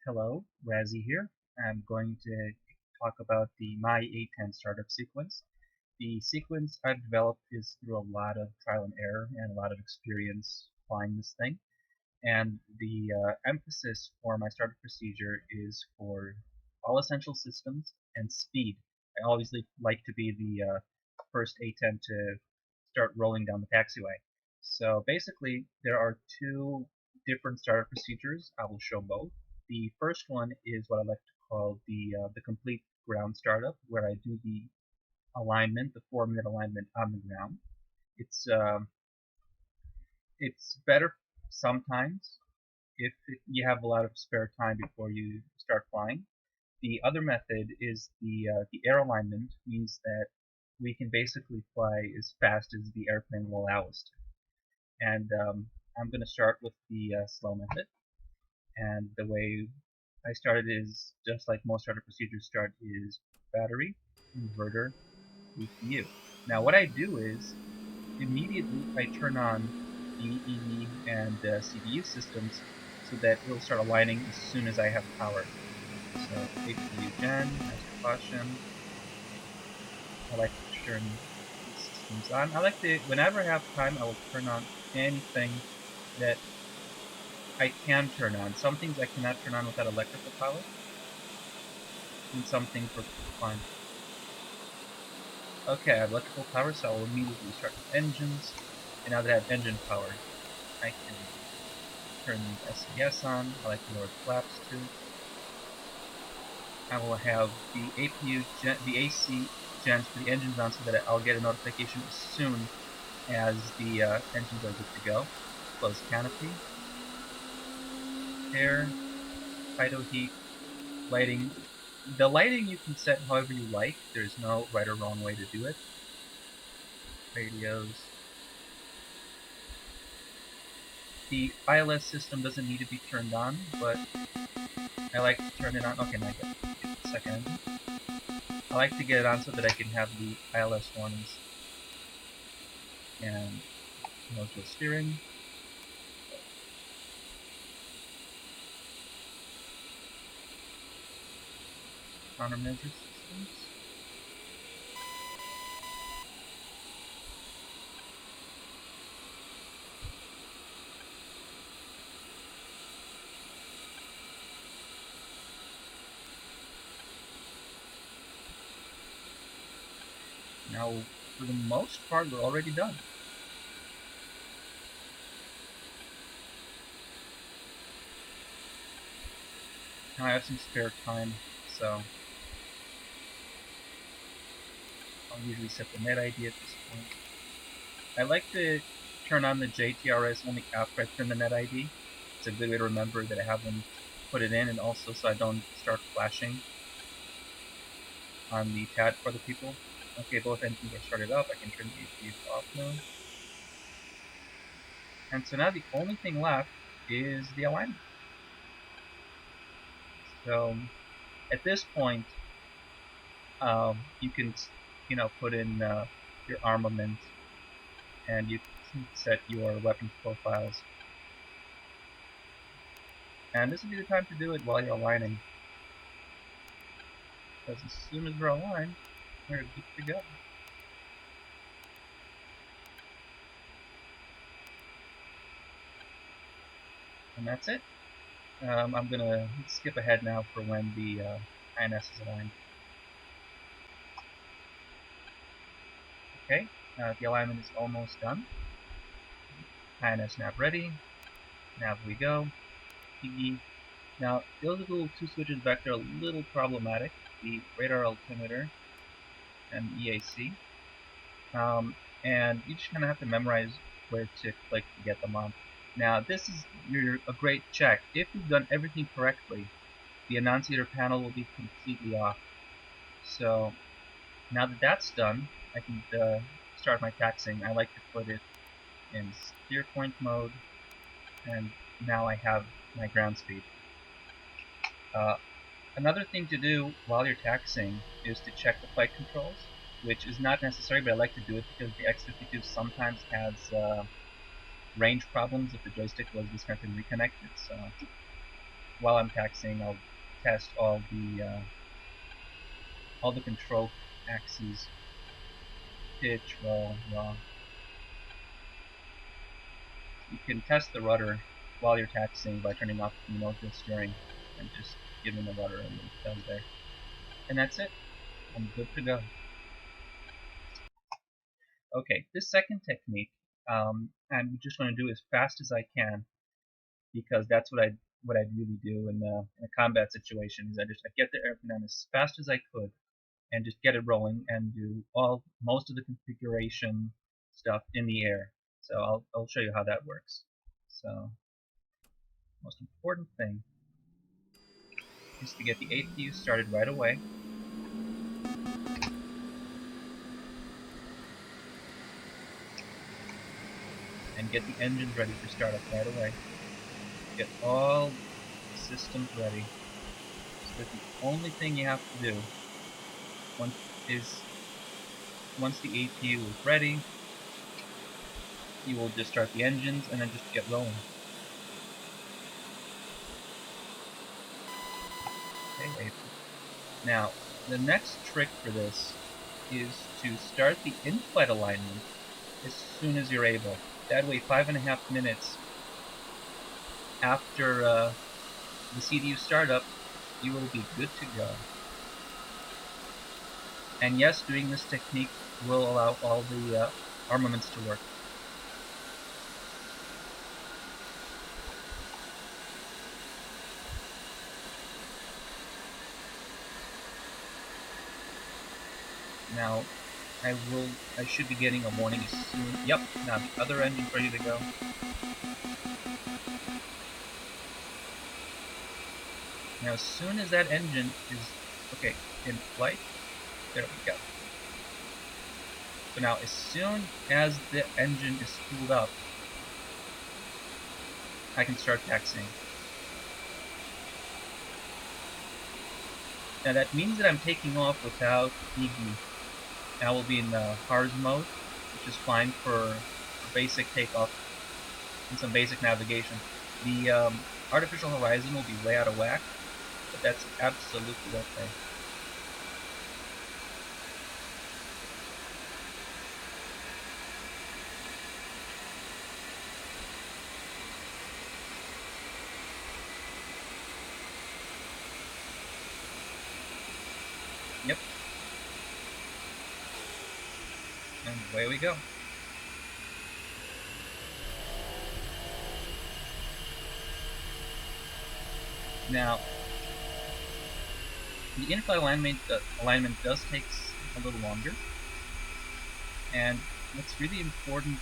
Hello, Razzie here. I'm going to talk about the My A-10 startup sequence. The sequence I've developed is through a lot of trial and error and a lot of experience flying this thing. And the emphasis for my startup procedure is for all essential systems and speed. I always like to be the first A-10 to start rolling down the taxiway. So basically, there are two different startup procedures. I will show both. The first one is what I like to call the complete ground startup, where I do the alignment, the 4-minute alignment on the ground. It's uh, it's better sometimes if you have a lot of spare time before you start flying. The other method is the air alignment, means that we can basically fly as fast as the airplane will allow us to. And I'm going to start with the slow method. And the way I started is just like most starter procedures start is battery, inverter, ECU. Now what I do is immediately I turn on the EV and CPU systems so that it'll start aligning as soon as I have power. So APU gen, master caution. I like to turn these systems on. I like to, whenever I have time, I will turn on anything that I can turn on. Some things I cannot turn on without electrical power, and some things work fine. Okay, I have electrical power, so I will immediately start with engines. And now that I have engine power, I can turn the SES on. I like to lower the flaps too. I will have the APU, the AC gens for the engines on, so that I'll get a notification as soon as the engines are good to go. Close canopy, air, FIDO heat, lighting. The lighting you can set however you like. There's no right or wrong way to do it. Radios. The ILS system doesn't need to be turned on, but I like to turn it on. Okay, now I get the second engine. I like to get it on so that I can have the ILS warnings. And nose-wheel steering. Countermeasure systems. Now, for the most part, we're already done. Now I have some spare time, so I'll usually set the net ID at this point. I like to turn on the JTRS only after I turn the net ID. It's a good way to remember that I haven't put it in, and also so I don't start flashing on the TAD for other people. Okay, both engines are started up. I can turn the APU off now. And so now the only thing left is the alignment. So at this point, you can, put in your armament, and you can set your weapons profiles. And this would be the time to do it while you're aligning, because as soon as we're aligned, we're good to go. And that's it. I'm gonna skip ahead now for when the INS is aligned. Okay, the alignment is almost done. INS nav ready. Nav we go. PE. Now, those little two switches back there are a little problematic. The radar altimeter and EAC. And you just kind of have to memorize where to click to get them on. Now, this is a great check. If you've done everything correctly, the annunciator panel will be completely off. So now that that's done, I can start my taxiing. I like to put it in steer point mode, and now I have my ground speed. Another thing to do while you're taxiing is to check the flight controls, which is not necessary, but I like to do it because the X-52 sometimes has range problems if the joystick was disconnected and reconnected. So while I'm taxiing, I'll test all the control axes: pitch, roll, yaw. You can test the rudder while you're taxiing by turning off the no-till steering and just giving the rudder a little tug there. And that's it. I'm good to go. Okay, this second technique, I'm just going to do as fast as I can, because that's what I'd really do in a combat situation. Is I get the airplane as fast as I could and just get it rolling and do most of the configuration stuff in the air. So I'll show you how that works. So most important thing is to get the APU started right away. And get the engines ready for startup right away. Get all the systems ready. So that the only thing you have to do once the APU is ready, you will just start the engines and then just get rolling. Okay, now the next trick for this is to start the in-flight alignment as soon as you're able. That way, 5.5 minutes after the CDU startup, you will be good to go. And yes, doing this technique will allow all the armaments to work. Now, I should be getting a warning soon. Yep, now the other engine's ready to go. Now, as soon as that engine is, okay, in flight, there we go. So now, as soon as the engine is spooled up, I can start taxiing. Now that means that I'm taking off without EG. And I will be in the HARS mode, which is fine for basic takeoff and some basic navigation. The artificial horizon will be way out of whack, but that's absolutely okay. Yep. And away we go. Now, the in-flight alignment does take a little longer, and what's really important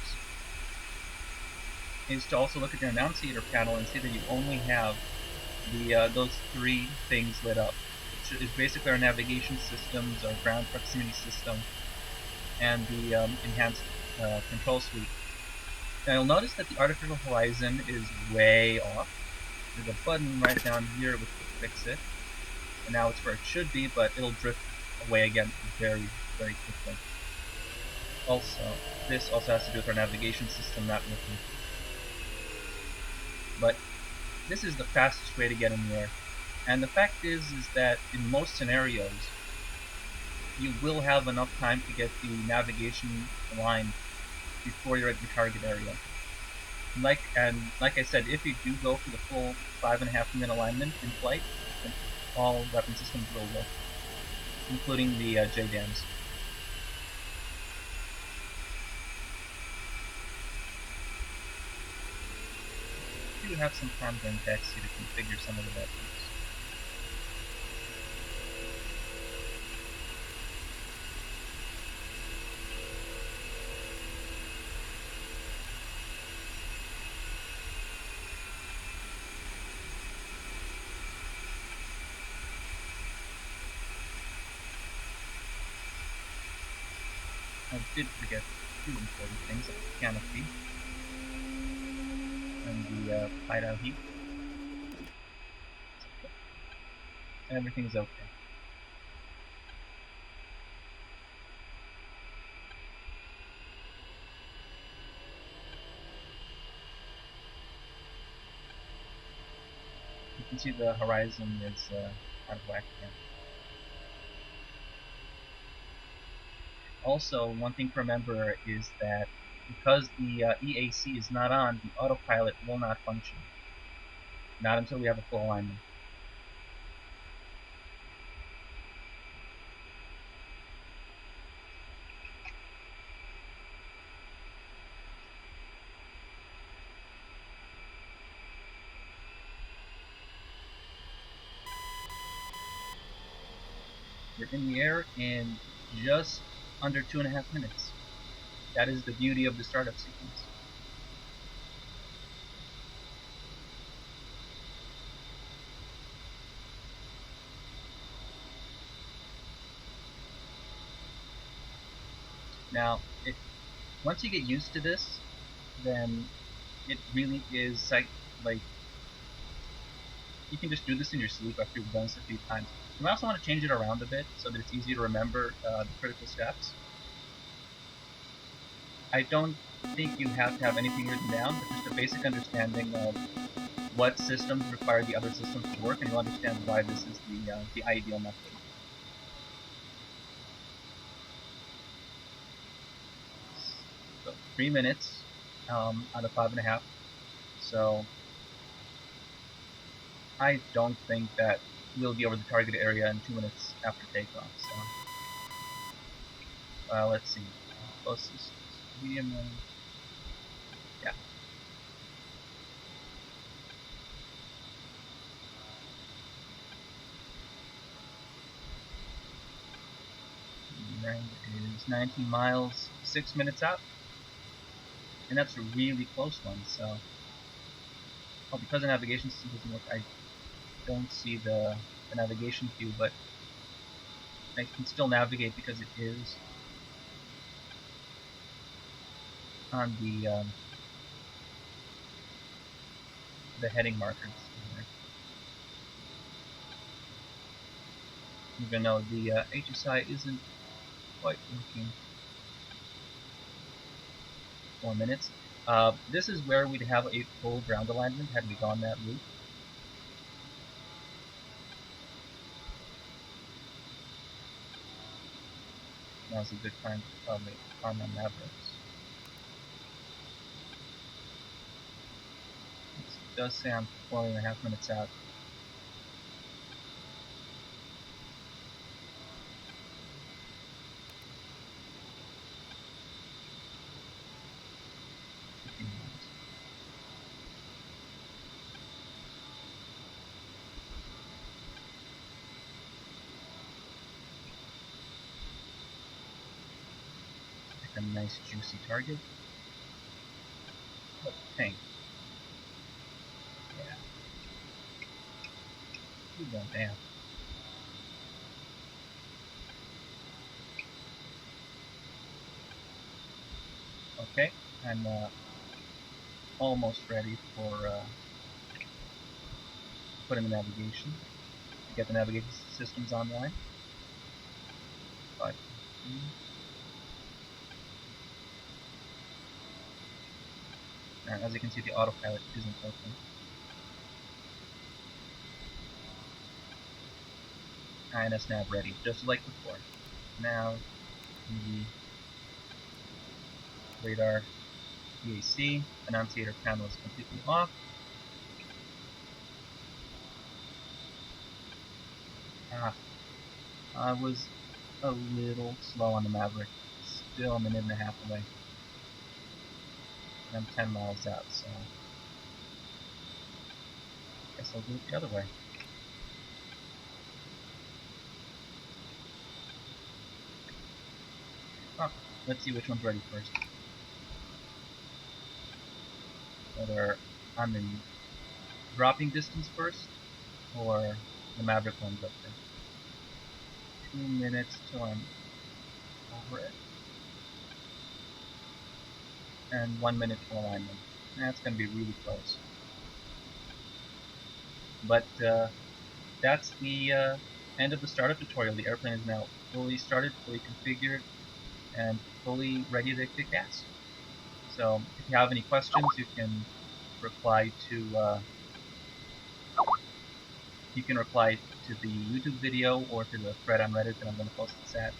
is to also look at your annunciator panel and see that you only have those three things lit up, which is basically our navigation systems, our ground proximity system, and the enhanced control suite. Now you'll notice that the artificial horizon is way off. There's a button right down here which will fix it, and now it's where it should be, but it'll drift away again very, very quickly. Also, this also has to do with our navigation system not working. But this is the fastest way to get in the air. And the fact is that in most scenarios, you will have enough time to get the navigation aligned before you're at your target area. Like I said, if you do go for the full 5.5 minute alignment in flight, then all weapon systems will work, including the JDAMs. You have some time during taxi to configure some of the weapons. I did forget two important things, like the canopy and the hideout heat. Everything's okay. can see the horizon is out of whack again. Also, one thing to remember is that because the EAC is not on, the autopilot will not function. Not until we have a full alignment. We're in the air in just under 2.5 minutes. That is the beauty of the startup sequence. Now, once you get used to this, then it really is like you can just do this in your sleep after you've done this a few times. You might also want to change it around a bit so that it's easy to remember the critical steps. I don't think you have to have anything written down, but just a basic understanding of what systems require the other systems to work, and you'll understand why this is the ideal method. So 3 minutes out of 5.5. So I don't think that we'll be over the target area in 2 minutes after takeoff. So let's see, closest medium. Yeah. Range is 19 miles, 6 minutes out. And that's a really close one, so... Oh, because the navigation system doesn't work, I don't see the navigation view, but I can still navigate because it is on the heading markers here. Even though the HSI isn't quite working. 4 minutes. This is where we'd have a full ground alignment had we gone that route. Now's a good time to probably farm on Mavericks. It does say I'm 4.5 minutes out. A nice juicy target. Oh, tank. Yeah. You go down. Okay, I'm almost ready for putting the navigation. To get the navigation systems online. 5, 3. And as you can see, the autopilot isn't working. INS nav ready, just like before. Now, the radar EAC annunciator panel is completely off. I was a little slow on the Maverick. Still a minute and a half away. And I'm 10 miles out, so I guess I'll do it the other way. Oh, let's see which one's ready first. Whether I'm in dropping distance first, or the Maverick one's up first. 2 minutes till I'm over it. And 1 minute for alignment. That's going to be really close. But that's the end of the startup tutorial. The airplane is now fully started, fully configured, and fully ready to kick gas. So if you have any questions, you can reply to you can reply to the YouTube video or to the thread on Reddit that I'm going to post this at.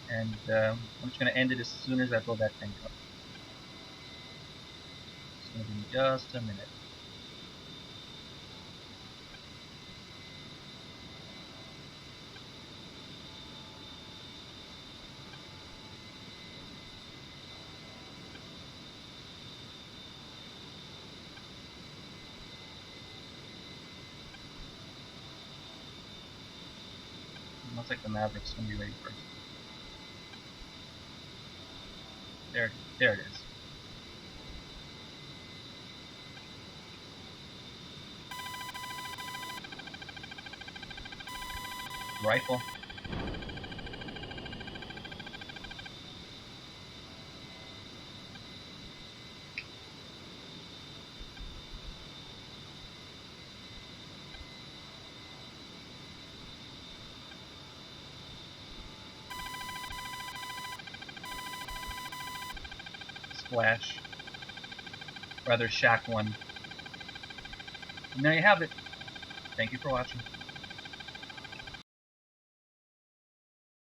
And I'm just going to end it as soon as I blow that tank up. It's going to be just a minute. Looks like the Maverick's going to be ready first. There it is. Rifle. Splash. Rather Shack one. And there you have it. Thank you for watching.